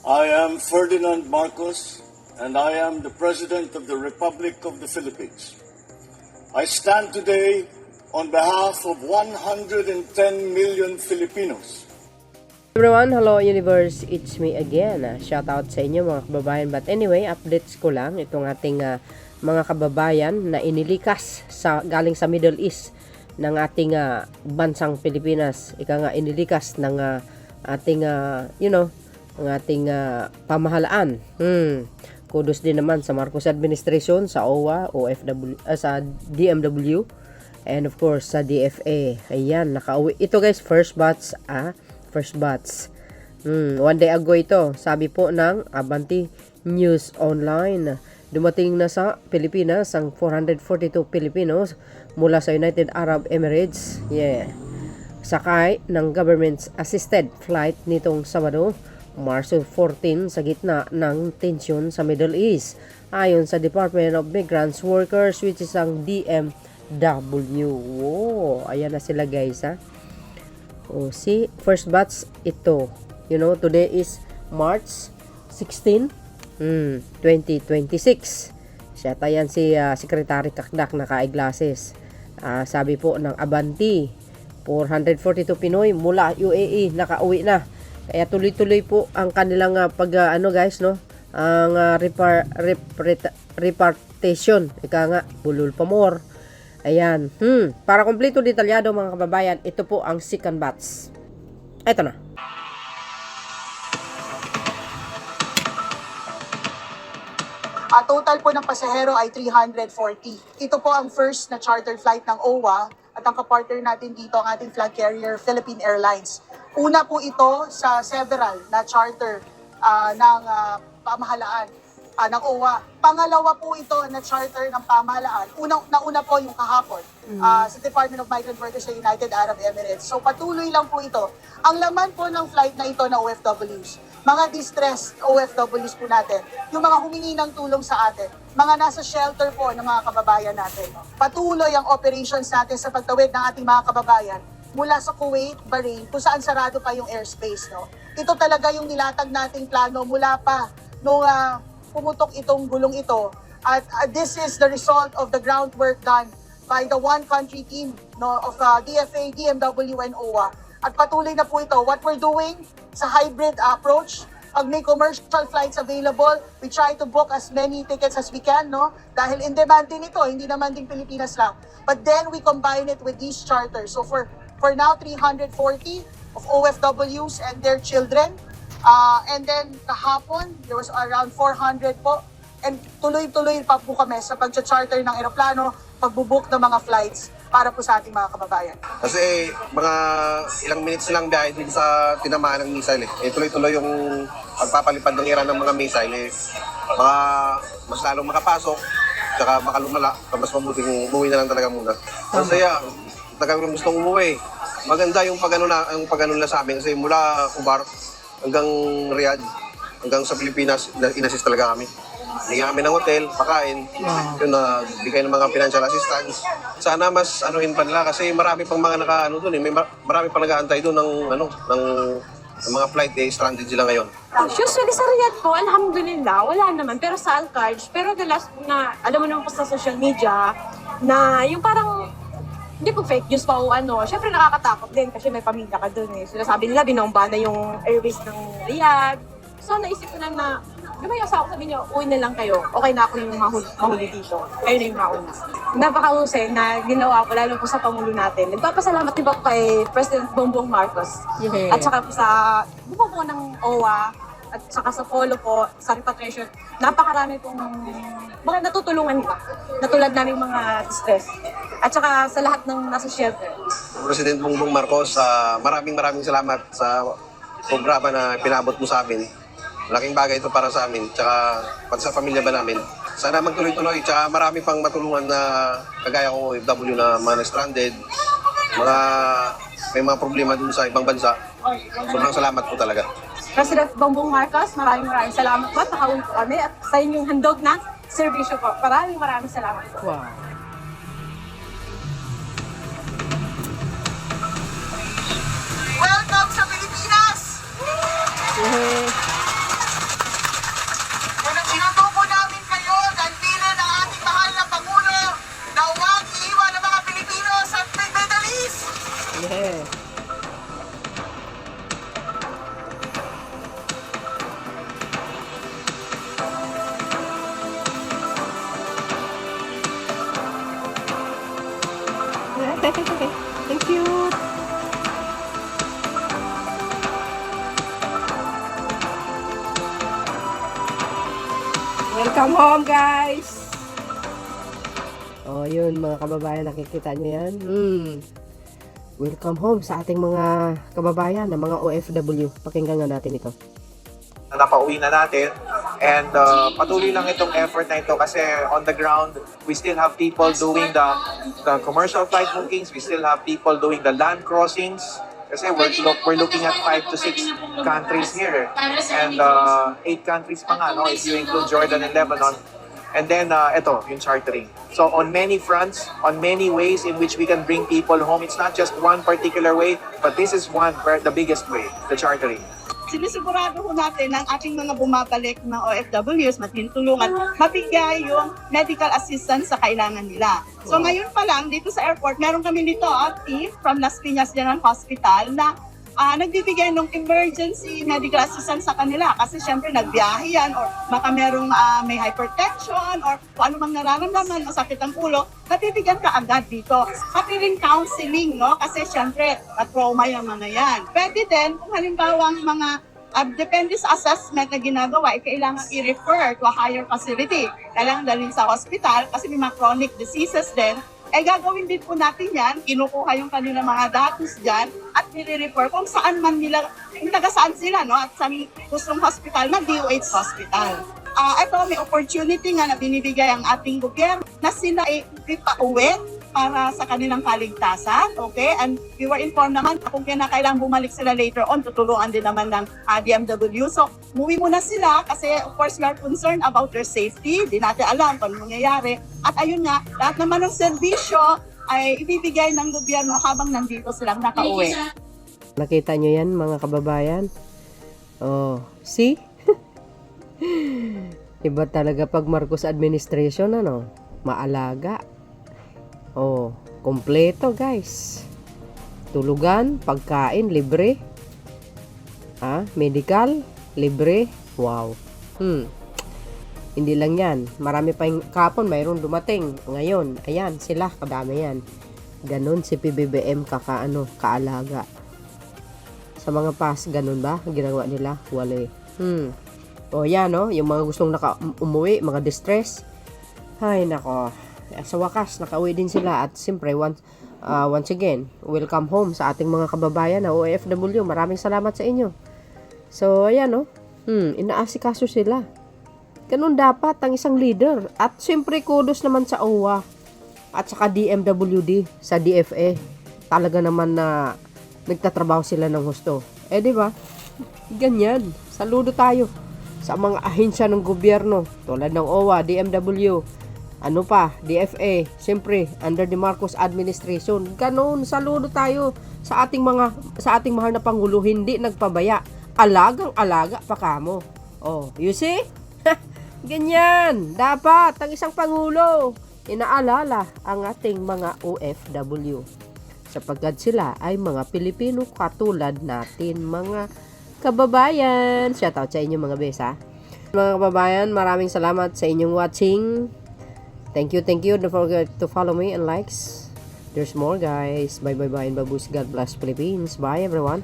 I am Ferdinand Marcos, and I am the President of the Republic of the Philippines. I stand today on behalf of 110 million Filipinos. Everyone, hello universe, it's me again. Shout out sa inyo mga kababayan. But anyway, updates ko lang itong ating mga kababayan na inilikas galing sa Middle East ng ating bansang Pilipinas. Ika nga inilikas ng ating ang ating pamahalaan. Kudos din naman sa Marcos administration, sa OWA, OFW, sa DMW, and of course sa DFA. Ayan, nakauwi. Ito guys, first batch. One day ago ito, sabi po ng Abanti News Online. Dumating na sa Pilipinas ang 442 Filipinos mula sa United Arab Emirates. Sakay ng government-assisted flight nitong Sabado, Marso 14 sa gitna ng tensyon sa Middle East. Ayon sa Department of Migrants Workers, which is ang DMW. Wow, ayan na sila guys ha. See, first batch ito. Today is March 16, 2026. Siya tayan si Secretary Kakdak na ka-eyeglasses. Sabi po ng Abanti, 442 Pinoy mula UAE nakauwi na. Kaya tuloy-tuloy po ang kanilang ang repartition. Ika nga, bulol pa more. Ayan. Para kompleto detalyado mga kababayan, ito po ang second batch. Ito na. Total po ng pasahero ay 340. Ito po ang first na charter flight ng OWA at ang kapartner natin dito ang ating flag carrier Philippine Airlines. Una po ito sa several na charter ng pamahalaan ng OWA. Pangalawa po ito na charter ng pamahalaan. Nauna po yung kahapon sa Department of Migrant Workers sa United Arab Emirates. So patuloy lang po ito. Ang laman po ng flight na ito na OFWs, mga distressed OFWs po natin, yung mga humingi ng tulong sa atin, mga nasa shelter po ng mga kababayan natin. Patuloy ang operations natin sa pagtawid ng ating mga kababayan mula sa Kuwait, Bahrain, kung saan sarado pa yung airspace. Ito talaga yung nilatag nating plano mula pa nung pumutok itong gulong ito. At this is the result of the groundwork done by the one country team of DFA, DMW, and OWA. At patuloy na po ito. What we're doing sa hybrid approach, pag may commercial flights available, we try to book as many tickets as we can, dahil in demand din ito, hindi naman din Pilipinas lang. But then we combine it with these charters. So for now, 340 of OFWs and their children. And then kahapon, there was around 400 po. And tuloy-tuloy pa po kami sa pag-charter ng eroplano, pagbubook ng mga flights para po sa ating mga kababayan. Kasi mga ilang minutes lang biyahe din sa tinamaan ng missile tuloy-tuloy yung pagpapalipad ng Iran ng mga missile mas lalong makapasok tsaka makalumala, mas mabuting umuwi na lang talaga muna. Masaya, talagang gustong umuwi. Maganda yung pag-ano na sa amin kasi mula Kubar hanggang Riyadh, hanggang sa Pilipinas, inassist talaga kami. Bigyan kami ng hotel, pakain, yun bigay ng mga financial assistance. Sana mas anuhin pa nila kasi marami pang mga doon may marami pang nag-aantay doon ng mga flight stranded sila ngayon. Usually sa Riyadh po, alhamdulillah, wala naman. Pero sa Al-Kharj, pero the last na, alam mo naman po sa social media, na yung parang hindi po fake news pa o syempre nakakatakot din kasi may pamilya ka doon Sinasabi nila, binomba na yung airways ng Riyadh. So naisip ko lang na, yung asawa ko sabi niyo, uwi na lang kayo. Okay na ako yung mahuli dito. Kayo na yung mauna. Napakahusay na ginawa ko, lalo po sa Pangulo natin. Nagpapasalamat din ako kay President Bongbong Marcos. At saka po sa bumo po ng OWA, at saka sa follow po, sa repatriation, napakarami pong mga natutulungan nila. Natulad namin mga distress. At saka sa lahat ng nasa shelter. President Bongbong Marcos, maraming salamat sa programa na pinabot mo sa amin. Malaking bagay ito para sa amin, tsaka pati sa pamilya ba namin. Sana magtuloy-tuloy, tsaka marami pang matulungan na kagaya ko OFW na mga stranded, may mga problema dun sa ibang bansa. Sobrang salamat po talaga. President Bongbong Marcos, maraming salamat po. Nakauwi po kami at sa inyong handog na serbisyo po. Maraming salamat po. Wow. Welcome sa Pilipinas! Okay, okay. Thank you. Welcome home, guys! Oh, yun mga kababayan, nakikita nyo yan. Welcome home sa ating mga kababayan na mga OFW. Pakinggan nga natin ito. Na napauwi na natin. And patuloy lang itong effort na ito kasi on the ground, we still have people doing the commercial flight bookings. We still have people doing the land crossings. Kasi we're looking at 5 to 6 countries here. And 8 countries pa nga, no? If you include Jordan and Lebanon. And then, ito, yung chartering. So on many fronts, on many ways in which we can bring people home. It's not just one particular way, but this is the biggest way, the chartering. Sinisigurado ho natin ang ating mga bumabalik na OFWs, matintulungan, mabigay yung medical assistance sa kailangan nila. So ngayon pa lang, dito sa airport, meron kami dito team from Las Piñas General Hospital na nagbibigay ng emergency medical assistance sa kanila kasi syempre nagbiyahe yan or baka merong may hypertension or kung ano mang nararamdaman, masakit ang ulo, nabibigyan ka agad dito. Pati rin counseling, no? Kasi syempre, trauma yung mga yan. Pwede din, kung halimbawa ang mga depende sa assessment na ginagawa, kailangan i-refer to a higher facility. Kailangan dalhin sa hospital kasi may mga chronic diseases din. Gagawin din po natin yan, kinukuha yung kanilang mga datos dyan at nire-refer kung saan man nila, kung taga saan sila, no? At sa gustong hospital na DOH hospital. Ito, may opportunity nga na binibigay ang ating gobyerno na sila ay ipauwi para sa kanilang kaligtasan, okay? And we were informed naman kung kailangan bumalik sila later on, tutulungan din naman ng DMW. So, umuwi muna sila kasi of course we are concerned about their safety. Di natin alam kung ano mangyayari. At ayun nga, lahat naman ng serbisyo ay ibibigay ng gobyerno habang nandito silang nakauwi. Nakita nyo yan mga kababayan? Oh, see? Iba talaga pag Marcos administration, ano? Maalaga. Oh, kompleto guys. Tulugan, pagkain, libre. Medical, libre. Wow. Hindi lang yan. Marami pa yung kapon, mayroon dumating. Ngayon, ayan, sila, kadami yan. Ganon si PBBM kaalaga. Sa mga pass, ganun ba? Ginagawa nila? Wala. O yan, no? Yung mga gustong umuwi, mga distress. Ay, nako. Sa wakas, nakauwi din sila. At siyempre, once again, welcome home sa ating mga kababayan na OFW. Maraming salamat sa inyo. So, ayan, no? Inaasikaso sila. Ganun dapat ang isang leader. At siyempre, kudos naman sa OWA. At saka DMWD, sa DFA. Talaga naman na nagtatrabaho sila ng husto. Di ba? Ganyan. Saludo tayo sa mga ahensya ng gobyerno tulad ng OWA, DMW, DFA, siyempre under the Marcos administration. Ganon, saludo tayo sa ating mahal na pangulo, hindi nagpabaya. Alagang-alaga pa kamo. Oh, you see? Ganyan. Dapat ang isang pangulo inaalala ang ating mga OFW sapagkat sila ay mga Pilipino katulad natin mga kababayan. Shoutout sa inyo mga besa. Mga kababayan, maraming salamat sa inyong watching. Thank you. Don't forget to follow me and likes. There's more guys. Bye and babush. God bless Philippines. Bye everyone.